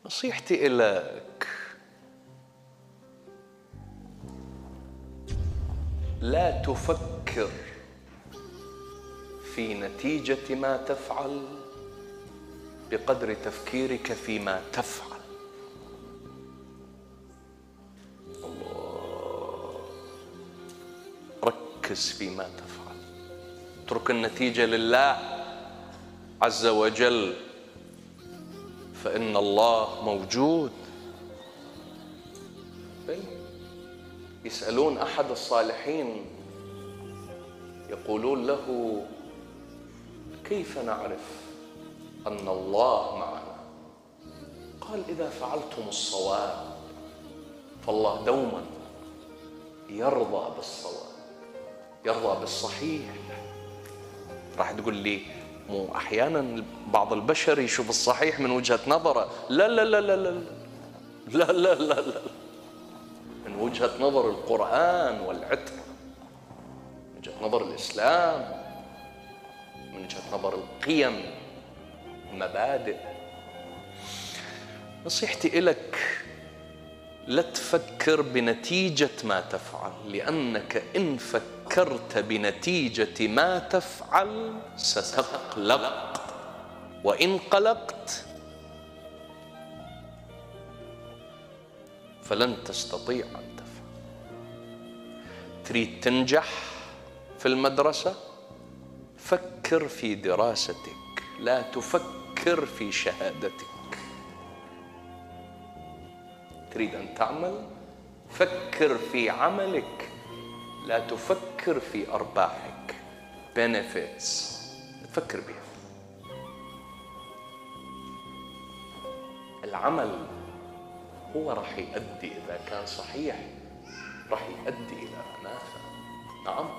نصيحتي إليك لا تفكر في نتيجة ما تفعل بقدر تفكيرك فيما تفعل. الله، ركز فيما تفعل، اترك النتيجة لله عز وجل، فإن الله موجود. يسألون أحد الصالحين يقولون له: كيف نعرف أن الله معنا؟ قال: إذا فعلتم الصواب، فالله دوما يرضى بالصواب، يرضى بالصحيح. راح تقول لي: مو أحيانا بعض البشر يشوف الصحيح من وجهة نظره. لا لا لا لا لا لا لا لا لا، من وجهة نظر القرآن والعتق، من وجهة نظر الإسلام، من وجهة نظر القيم، المبادئ. نصيحتي إلك لا تفكر بنتيجة ما تفعل، لأنك إن فكرت بنتيجة ما تفعل ستقلق، وإن قلقت فلن تستطيع أن تفعل. تريد تنجح في المدرسة؟ فكر في دراستك، لا تفكر في شهادتك. تريد أن تعمل؟ فكر في عملك، لا تفكر في أرباحك، benefits، تفكر بها. العمل هو راح يؤدي، إذا كان صحيح راح يؤدي إلى منافع. نعم،